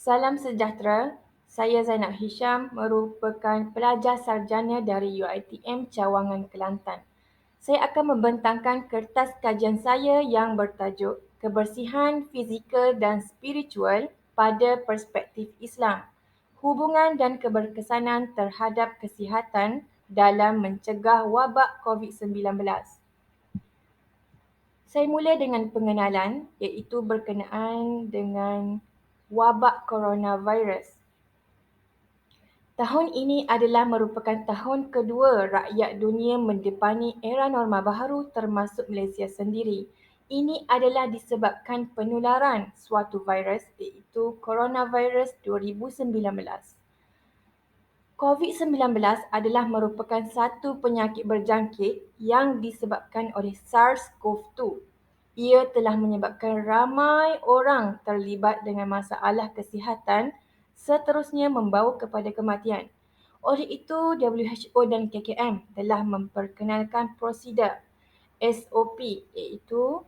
Salam sejahtera, saya Zainab Hisham merupakan pelajar sarjana dari UiTM Cawangan Kelantan. Saya akan membentangkan kertas kajian saya yang bertajuk Kebersihan Fizikal dan Spiritual pada Perspektif Islam, Hubungan dan Keberkesanan terhadap Kesihatan dalam Mencegah Wabak COVID-19. Saya mula dengan pengenalan iaitu berkenaan dengan wabak coronavirus. Tahun ini adalah merupakan tahun kedua rakyat dunia mendepani era norma baharu termasuk Malaysia sendiri. Ini adalah disebabkan penularan suatu virus iaitu coronavirus 2019. COVID-19 adalah merupakan satu penyakit berjangkit yang disebabkan oleh SARS-CoV-2. Ia telah menyebabkan ramai orang terlibat dengan masalah kesihatan, seterusnya membawa kepada kematian. Oleh itu, WHO dan KKM telah memperkenalkan prosedur SOP iaitu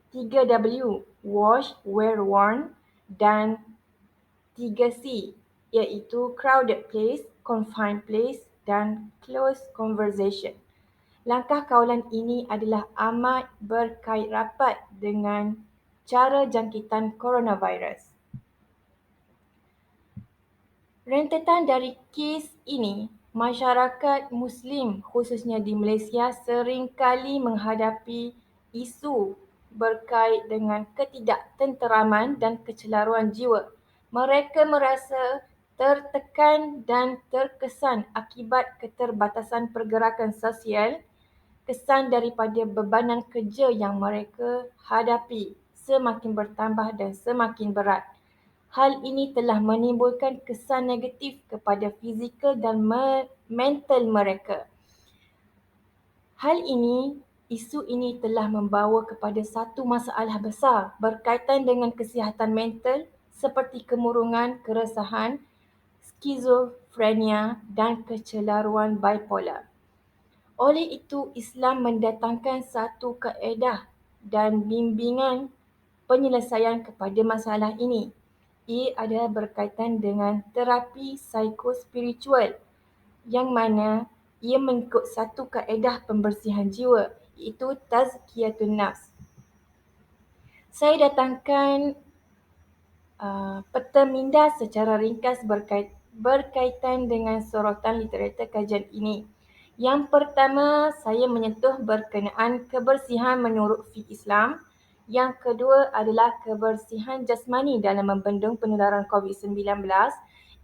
3W, Wash, Wear, Warn dan 3C iaitu Crowded Place, Confined Place dan Close Conversation. Langkah kawalan ini adalah amat berkait rapat dengan cara jangkitan coronavirus. Rentetan dari kes ini, masyarakat Muslim khususnya di Malaysia seringkali menghadapi isu berkait dengan ketidaktenteraman dan kecelaruan jiwa. Mereka merasa tertekan dan terkesan akibat keterbatasan pergerakan sosial, kesan daripada bebanan kerja yang mereka hadapi semakin bertambah dan semakin berat. Hal ini telah menimbulkan kesan negatif kepada fizikal dan mental mereka. Isu ini telah membawa kepada satu masalah besar berkaitan dengan kesihatan mental seperti kemurungan, keresahan, skizofrenia dan kecelaruan bipolar. Oleh itu, Islam mendatangkan satu kaedah dan bimbingan penyelesaian kepada masalah ini. Ia adalah berkaitan dengan terapi psikospiritual yang mana ia mengikut satu kaedah pembersihan jiwa iaitu tazkiyatun nafs. Saya datangkan peta minda secara ringkas berkaitan dengan sorotan literatur kajian ini. Yang pertama, saya menyentuh berkenaan kebersihan menurut fiqh Islam. Yang kedua adalah kebersihan jasmani dalam membendung penularan COVID-19.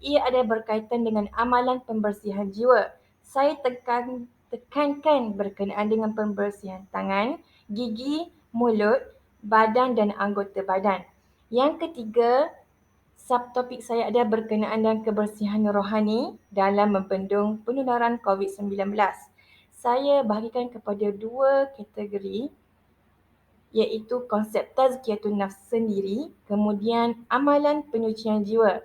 Ia ada berkaitan dengan amalan pembersihan jiwa. Saya tekankan berkenaan dengan pembersihan tangan, gigi, mulut, badan dan anggota badan. Yang ketiga, subtopik saya ada berkenaan dengan kebersihan rohani dalam membendung penularan COVID-19. Saya bahagikan kepada dua kategori iaitu konsep tazkiyatun nafs sendiri, kemudian amalan penyucian jiwa.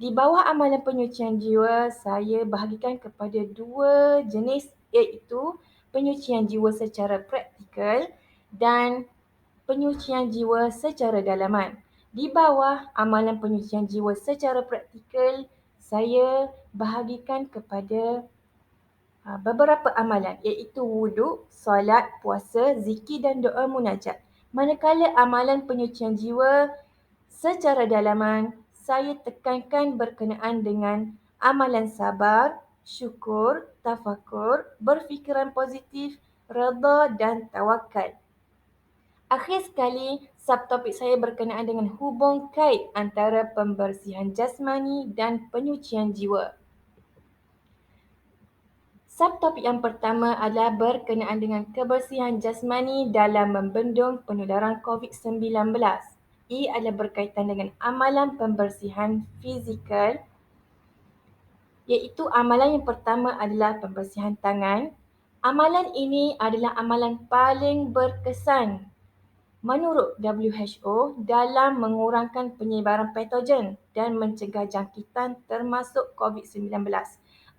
Di bawah amalan penyucian jiwa, saya bahagikan kepada dua jenis iaitu penyucian jiwa secara praktikal dan penyucian jiwa secara dalaman. Di bawah amalan penyucian jiwa secara praktikal, saya bahagikan kepada beberapa amalan iaitu wuduk, solat, puasa, zikir dan doa munajat. Manakala amalan penyucian jiwa secara dalaman, saya tekankan berkenaan dengan amalan sabar, syukur, tafakur, berfikiran positif, redha dan tawakal. Akhir sekali, subtopik saya berkenaan dengan hubung kait antara pembersihan jasmani dan penyucian jiwa. Subtopik yang pertama adalah berkenaan dengan kebersihan jasmani dalam membendung penularan COVID-19. Ia adalah berkaitan dengan amalan pembersihan fizikal, iaitu amalan yang pertama adalah pembersihan tangan. Amalan ini adalah amalan paling berkesan menurut WHO dalam mengurangkan penyebaran patogen dan mencegah jangkitan termasuk COVID-19.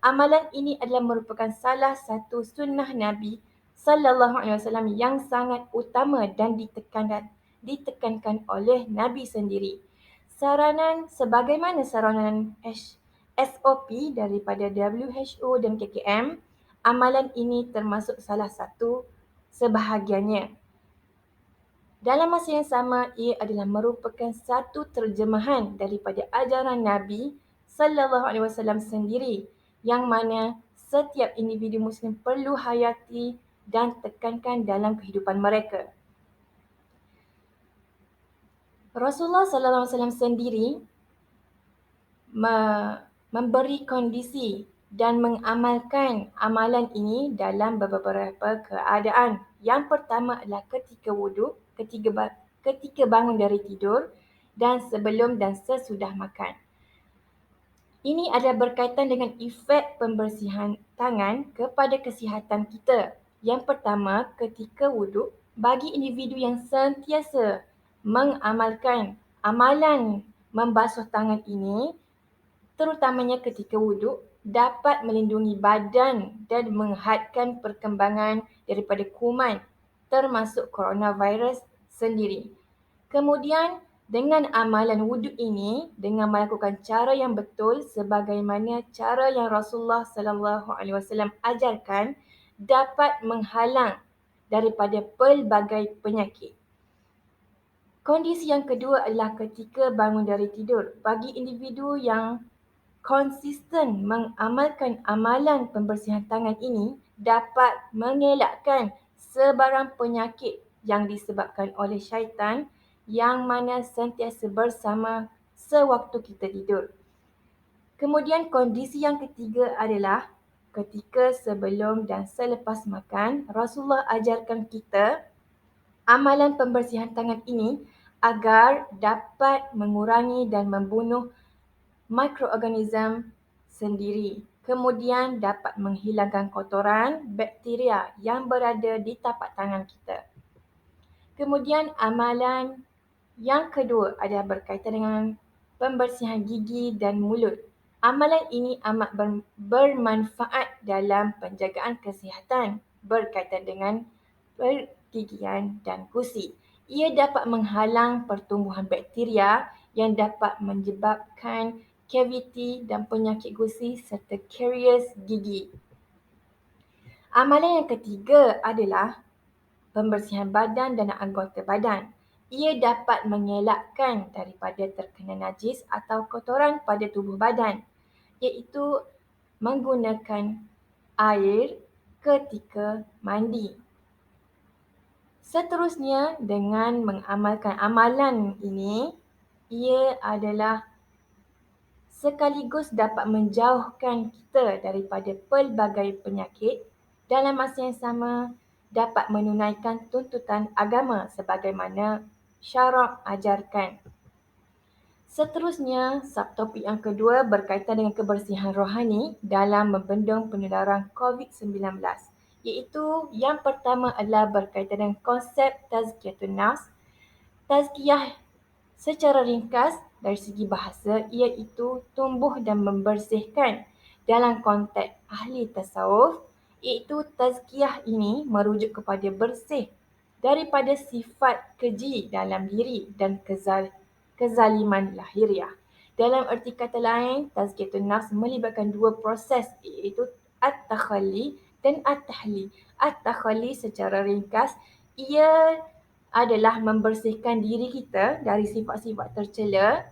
Amalan ini adalah merupakan salah satu sunnah Nabi SAW yang sangat utama dan ditekankan oleh Nabi sendiri. sebagaimana saranan SOP daripada WHO dan KKM, amalan ini termasuk salah satu sebahagiannya. Dalam masa yang sama, ia adalah merupakan satu terjemahan daripada ajaran Nabi sallallahu alaihi wasallam sendiri, yang mana setiap individu Muslim perlu hayati dan tekankan dalam kehidupan mereka. Rasulullah sallallahu alaihi wasallam sendiri memberi kondisi dan mengamalkan amalan ini dalam beberapa keadaan. Yang pertama adalah ketika wuduk, ketika bangun dari tidur, dan sebelum dan sesudah makan. Ini adalah berkaitan dengan efek pembersihan tangan kepada kesihatan kita. Yang pertama, ketika wuduk, bagi individu yang sentiasa mengamalkan amalan membasuh tangan ini, terutamanya ketika wuduk, dapat melindungi badan dan menghadkan perkembangan daripada kuman, termasuk coronavirus sendiri. Kemudian, dengan amalan wuduk ini, dengan melakukan cara yang betul sebagaimana cara yang Rasulullah sallallahu alaihi wasallam ajarkan, dapat menghalang daripada pelbagai penyakit. Kondisi yang kedua adalah ketika bangun dari tidur. Bagi individu yang konsisten mengamalkan amalan pembersihan tangan ini, dapat mengelakkan sebarang penyakit yang disebabkan oleh syaitan yang mana sentiasa bersama sewaktu kita tidur. Kemudian kondisi yang ketiga adalah ketika sebelum dan selepas makan, Rasulullah ajarkan kita amalan pembersihan tangan ini agar dapat mengurangi dan membunuh mikroorganism sendiri. Kemudian dapat menghilangkan kotoran bakteria yang berada di tapak tangan kita. Kemudian amalan yang kedua adalah berkaitan dengan pembersihan gigi dan mulut. Amalan ini amat bermanfaat dalam penjagaan kesihatan berkaitan dengan pergigian dan gusi. Ia dapat menghalang pertumbuhan bakteria yang dapat menyebabkan kaviti dan penyakit gusi serta karies gigi. Amalan yang ketiga adalah pembersihan badan dan anggota badan. Ia dapat mengelakkan daripada terkena najis atau kotoran pada tubuh badan, iaitu menggunakan air ketika mandi. Seterusnya, dengan mengamalkan amalan ini, ia adalah sekaligus dapat menjauhkan kita daripada pelbagai penyakit, dalam masa yang sama dapat menunaikan tuntutan agama sebagaimana syarak ajarkan. Seterusnya, subtopik yang kedua berkaitan dengan kebersihan rohani dalam membendung penularan COVID-19, iaitu yang pertama adalah berkaitan dengan konsep tazkiyatun nafs. Tazkiyah secara ringkas dari segi bahasa iaitu tumbuh dan membersihkan. Dalam konteks ahli tasawuf, iaitu tazkiyah ini merujuk kepada bersih daripada sifat keji dalam diri dan kezaliman lahiriah. Dalam erti kata lain, tazkiyatun nafs melibatkan dua proses, iaitu at-takhalli dan at-tahli. At-takhalli secara ringkas, ia adalah membersihkan diri kita dari sifat-sifat tercela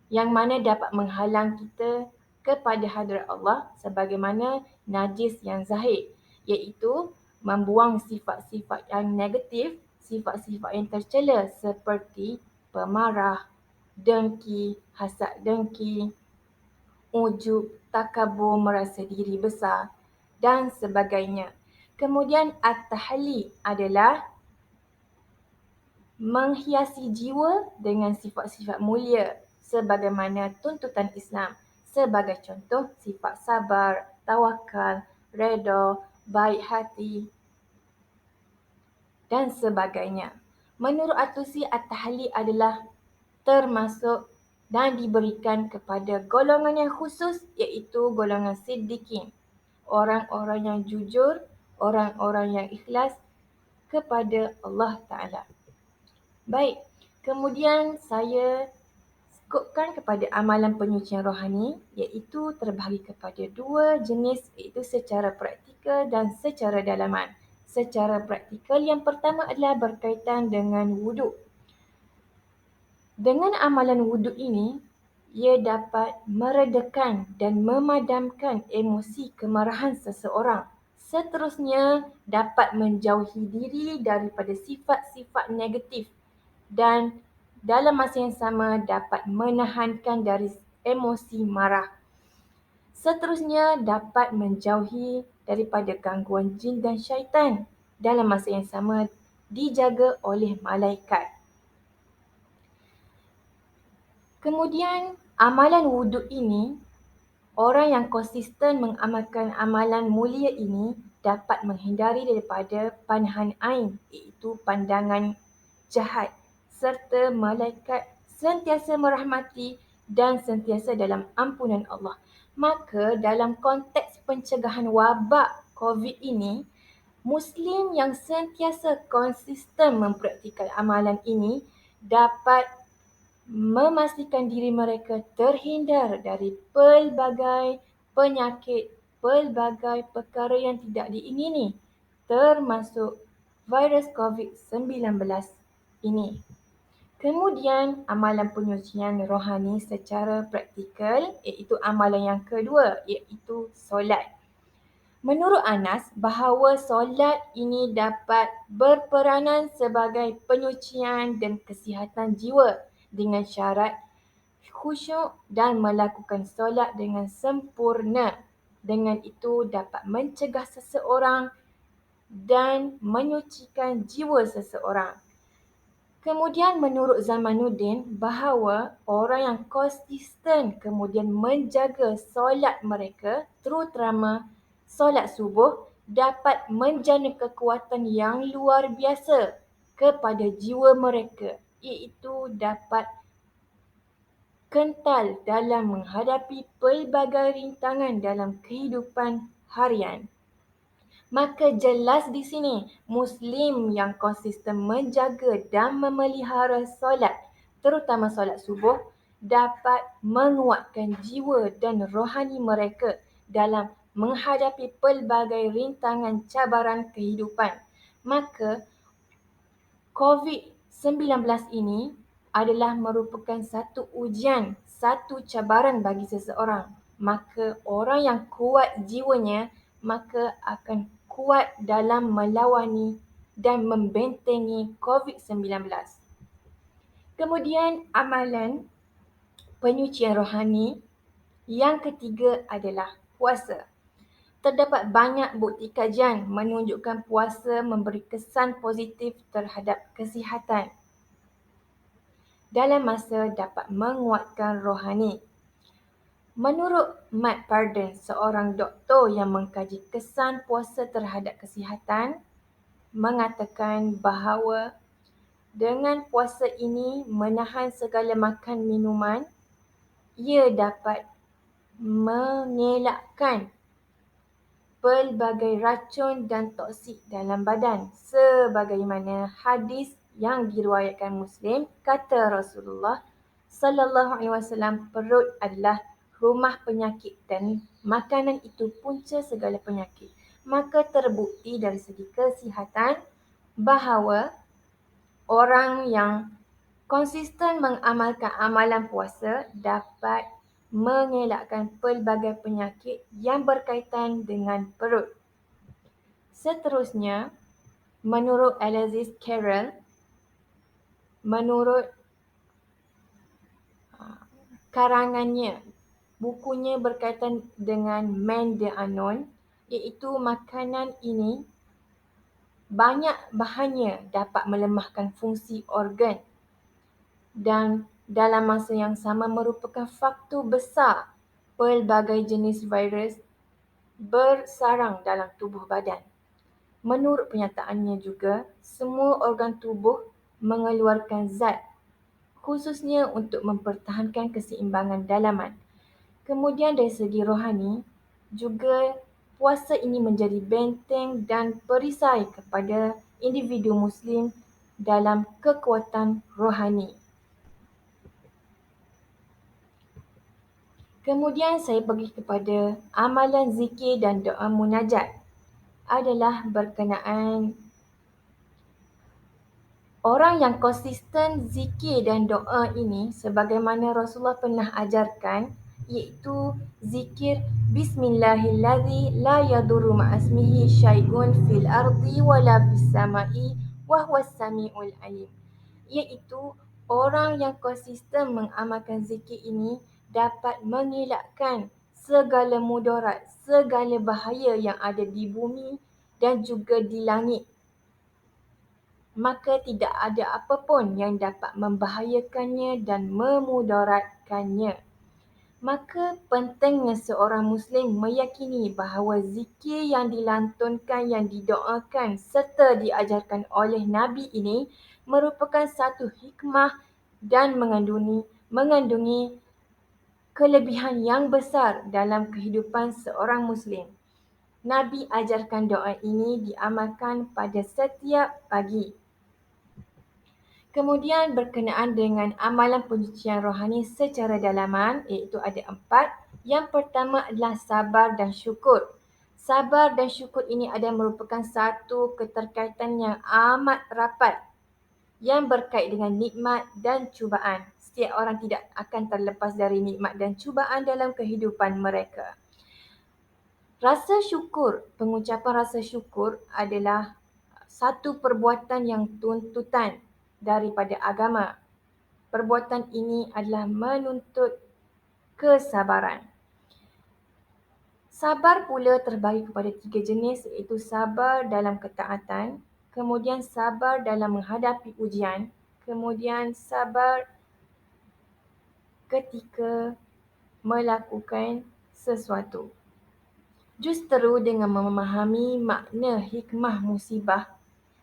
yang mana dapat menghalang kita kepada hadrat Allah sebagaimana najis yang zahir, iaitu membuang sifat-sifat yang negatif, sifat-sifat yang tercela seperti pemarah, dengki, hasad dengki, ujub, takabur, merasa diri besar dan sebagainya. Kemudian at-tahalli adalah menghiasi jiwa dengan sifat-sifat mulia sebagaimana tuntutan Islam. Sebagai contoh, sifat sabar, tawakal, redha, baik hati dan sebagainya. Menurut At-Tusi, at-tahalli adalah termasuk dan diberikan kepada golongan yang khusus, iaitu golongan siddiqin, orang-orang yang jujur, orang-orang yang ikhlas kepada Allah Ta'ala. Baik, kemudian saya Ikutkan kepada amalan penyucian rohani, iaitu terbahagi kepada dua jenis, iaitu secara praktikal dan secara dalaman. Secara praktikal, yang pertama adalah berkaitan dengan wuduk. Dengan amalan wuduk ini, ia dapat meredakan dan memadamkan emosi kemarahan seseorang. Seterusnya, dapat menjauhi diri daripada sifat-sifat negatif dan dalam masa yang sama dapat menahankan dari emosi marah. Seterusnya, dapat menjauhi daripada gangguan jin dan syaitan. Dalam masa yang sama, dijaga oleh malaikat. Kemudian, amalan wuduk ini, orang yang konsisten mengamalkan amalan mulia ini dapat menghindari daripada panahan ain, iaitu pandangan jahat, serta malaikat sentiasa merahmati dan sentiasa dalam ampunan Allah. Maka dalam konteks pencegahan wabak COVID ini, Muslim yang sentiasa konsisten mempraktikkan amalan ini dapat memastikan diri mereka terhindar dari pelbagai penyakit, pelbagai perkara yang tidak diingini, termasuk virus COVID-19 ini. Kemudian, amalan penyucian rohani secara praktikal, iaitu amalan yang kedua, iaitu solat. Menurut Anas, bahawa solat ini dapat berperanan sebagai penyucian dan kesihatan jiwa dengan syarat khusyuk dan melakukan solat dengan sempurna. Dengan itu dapat mencegah seseorang dan menyucikan jiwa seseorang. Kemudian menurut Zamanuddin, bahawa orang yang konsisten kemudian menjaga solat mereka, terutama solat subuh, dapat menjana kekuatan yang luar biasa kepada jiwa mereka, iaitu dapat kental dalam menghadapi pelbagai rintangan dalam kehidupan harian. Maka jelas di sini, Muslim yang konsisten menjaga dan memelihara solat, terutama solat subuh, dapat menguatkan jiwa dan rohani mereka dalam menghadapi pelbagai rintangan cabaran kehidupan. Maka COVID-19 ini adalah merupakan satu ujian, satu cabaran bagi seseorang. Maka orang yang kuat jiwanya, maka akan kuat dalam melawani dan membentengi COVID-19. Kemudian amalan penyucian rohani yang ketiga adalah puasa. Terdapat banyak bukti kajian menunjukkan puasa memberi kesan positif terhadap kesihatan dalam masa dapat menguatkan rohani. Menurut Matt Pardon, seorang doktor yang mengkaji kesan puasa terhadap kesihatan, mengatakan bahawa dengan puasa ini menahan segala makan minuman, ia dapat mengelakkan pelbagai racun dan toksik dalam badan. Sebagaimana hadis yang diriwayatkan Muslim, kata Rasulullah sallallahu alaihi wasallam, perut adalah rumah penyakit dan makanan itu punca segala penyakit. Maka terbukti dari segi kesihatan bahawa orang yang konsisten mengamalkan amalan puasa dapat mengelakkan pelbagai penyakit yang berkaitan dengan perut. Seterusnya, menurut Alexis Carrel, menurut karangannya, bukunya berkaitan dengan Man the Unknown, iaitu makanan ini banyak bahannya dapat melemahkan fungsi organ dan dalam masa yang sama merupakan faktor besar pelbagai jenis virus bersarang dalam tubuh badan. Menurut pernyataannya juga, semua organ tubuh mengeluarkan zat khususnya untuk mempertahankan keseimbangan dalaman. Kemudian dari segi rohani, juga puasa ini menjadi benteng dan perisai kepada individu Muslim dalam kekuatan rohani. Kemudian saya pergi kepada amalan zikir dan doa munajat adalah berkenaan orang yang konsisten zikir dan doa ini sebagaimana Rasulullah pernah ajarkan, iaitu zikir Bismillahilladzi la yadurru ma'asmihi syai'un fil ardi wala fis sama'i wa huwas sami'ul alim. Iaitu orang yang konsisten mengamalkan zikir ini dapat mengelakkan segala mudarat, segala bahaya yang ada di bumi dan juga di langit. Maka tidak ada apa pun yang dapat membahayakannya dan memudaratkannya. Maka pentingnya seorang Muslim meyakini bahawa zikir yang dilantunkan, yang didoakan serta diajarkan oleh Nabi ini merupakan satu hikmah dan mengandungi kelebihan yang besar dalam kehidupan seorang Muslim. Nabi ajarkan doa ini diamalkan pada setiap pagi. Kemudian berkenaan dengan amalan pencucian rohani secara dalaman, iaitu ada 4. Yang pertama adalah sabar dan syukur. Sabar dan syukur ini adalah merupakan satu keterkaitan yang amat rapat yang berkait dengan nikmat dan cubaan. Setiap orang tidak akan terlepas dari nikmat dan cubaan dalam kehidupan mereka. Rasa syukur, pengucapan rasa syukur adalah satu perbuatan yang tuntutan daripada agama. Perbuatan ini adalah menuntut kesabaran. Sabar pula terbagi kepada 3 jenis, iaitu sabar dalam ketaatan, kemudian sabar dalam menghadapi ujian, kemudian sabar ketika melakukan sesuatu. Justeru dengan memahami makna hikmah musibah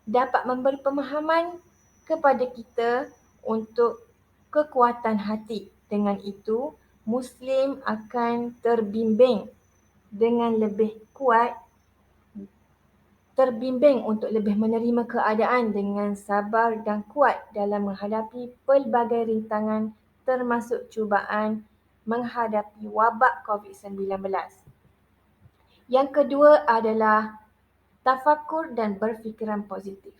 dapat memberi pemahaman kepada kita untuk kekuatan hati. Dengan itu, Muslim akan terbimbing dengan lebih kuat, terbimbing untuk lebih menerima keadaan dengan sabar dan kuat dalam menghadapi pelbagai rintangan termasuk cubaan menghadapi wabak COVID-19. Yang kedua adalah tafakur dan berfikiran positif.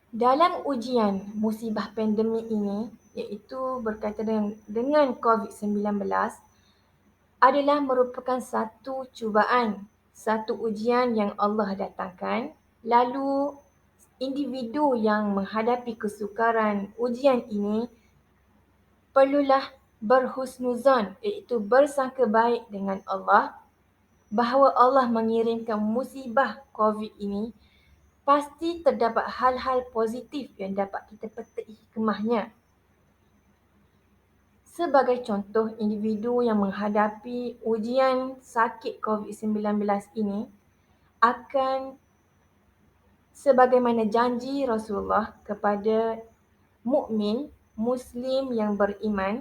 Dalam ujian musibah pandemik ini, iaitu berkaitan dengan COVID-19, adalah merupakan satu cubaan, satu ujian yang Allah datangkan. Lalu individu yang menghadapi kesukaran ujian ini perlulah berhusnuzon, iaitu bersangka baik dengan Allah bahawa Allah mengirimkan musibah COVID ini pasti terdapat hal-hal positif yang dapat kita petik hikmahnya. Sebagai contoh, individu yang menghadapi ujian sakit COVID-19 ini akan sebagaimana janji Rasulullah kepada mukmin, Muslim yang beriman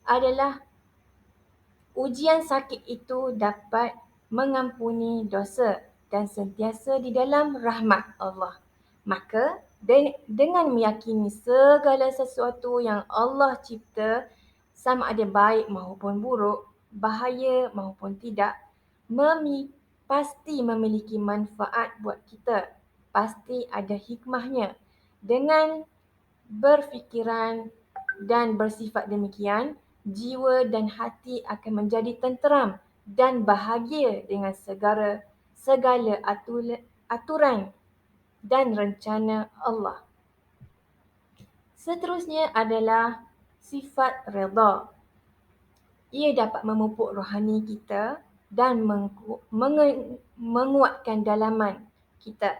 adalah ujian sakit itu dapat mengampuni dosa dan sentiasa di dalam rahmat Allah. Maka dengan meyakini segala sesuatu yang Allah cipta, sama ada baik maupun buruk, bahaya maupun tidak, pasti memiliki manfaat buat kita. Pasti ada hikmahnya. Dengan berfikiran dan bersifat demikian, jiwa dan hati akan menjadi tenteram dan bahagia dengan segala aturan dan rencana Allah. Seterusnya adalah sifat redha. Ia dapat memupuk rohani kita dan menguatkan dalaman kita.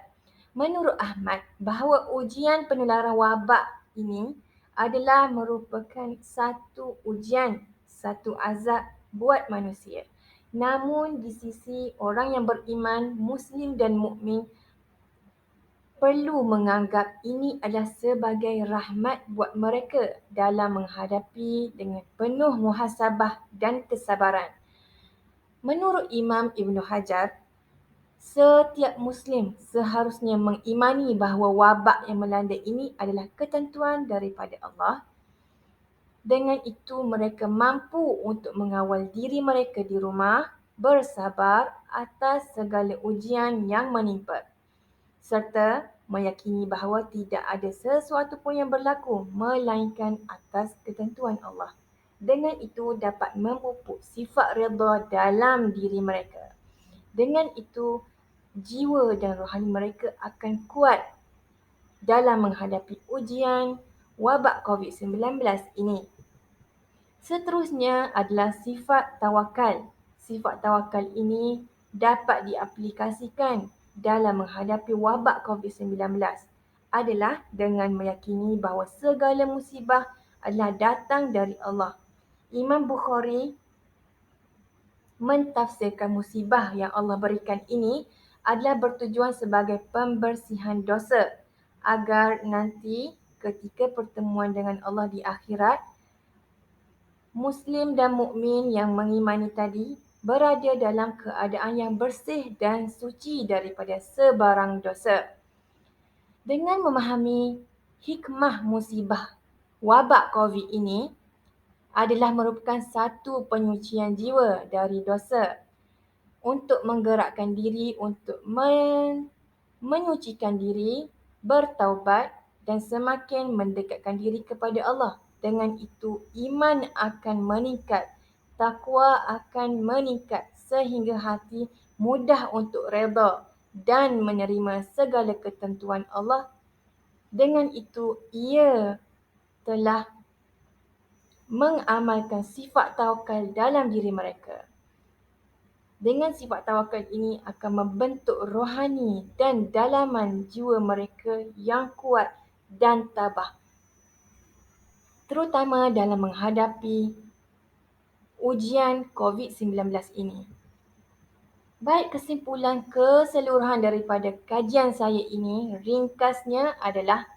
Menurut Ahmad, bahawa ujian penularan wabak ini adalah merupakan satu ujian, satu azab buat manusia. Namun di sisi orang yang beriman, Muslim dan mukmin perlu menganggap ini adalah sebagai rahmat buat mereka dalam menghadapi dengan penuh muhasabah dan kesabaran. Menurut Imam Ibn Hajar, setiap Muslim seharusnya mengimani bahawa wabak yang melanda ini adalah ketentuan daripada Allah Dengan itu mereka mampu untuk mengawal diri mereka di rumah, bersabar atas segala ujian yang menimpa, serta meyakini bahawa tidak ada sesuatu pun yang berlaku melainkan atas ketentuan Allah. Dengan itu dapat memupuk sifat redha dalam diri mereka. Dengan itu jiwa dan rohani mereka akan kuat dalam menghadapi ujian wabak COVID-19 ini. Seterusnya adalah sifat tawakal. Sifat tawakal ini dapat diaplikasikan dalam menghadapi wabak COVID-19 adalah dengan meyakini bahawa segala musibah adalah datang dari Allah. Imam Bukhari mentafsirkan musibah yang Allah berikan ini adalah bertujuan sebagai pembersihan dosa agar nanti ketika pertemuan dengan Allah di akhirat, Muslim dan mukmin yang mengimani tadi berada dalam keadaan yang bersih dan suci daripada sebarang dosa. Dengan memahami hikmah musibah wabak COVID ini adalah merupakan satu penyucian jiwa dari dosa untuk menggerakkan diri untuk menyucikan diri, bertaubat dan semakin mendekatkan diri kepada Allah. Dengan itu, iman akan meningkat, takwa akan meningkat sehingga hati mudah untuk redha dan menerima segala ketentuan Allah. Dengan itu, ia telah mengamalkan sifat tawakal dalam diri mereka. Dengan sifat tawakal ini akan membentuk rohani dan dalaman jiwa mereka yang kuat dan tabah, terutama dalam menghadapi ujian COVID-19 ini. Baik, kesimpulan keseluruhan daripada kajian saya ini ringkasnya adalah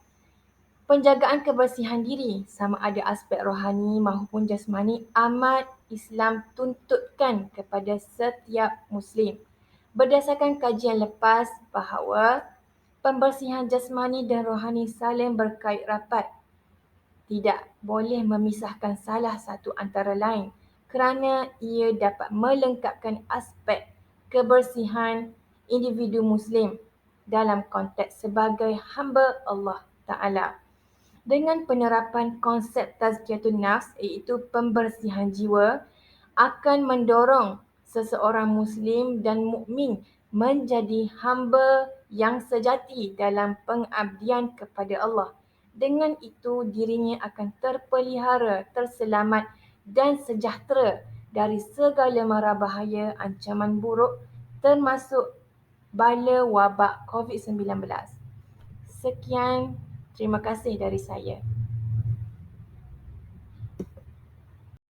penjagaan kebersihan diri sama ada aspek rohani maupun jasmani amat Islam tuntutkan kepada setiap Muslim. Berdasarkan kajian lepas bahawa pembersihan jasmani dan rohani saling berkait rapat. Tidak boleh memisahkan salah satu antara lain kerana ia dapat melengkapkan aspek kebersihan individu Muslim dalam konteks sebagai hamba Allah Ta'ala. Dengan penerapan konsep tazkiyatun nafs iaitu pembersihan jiwa akan mendorong seseorang Muslim dan mukmin menjadi hamba yang sejati dalam pengabdian kepada Allah. Dengan itu dirinya akan terpelihara, terselamat dan sejahtera dari segala mara bahaya ancaman buruk termasuk bala wabak COVID-19. Sekian, terima kasih dari saya.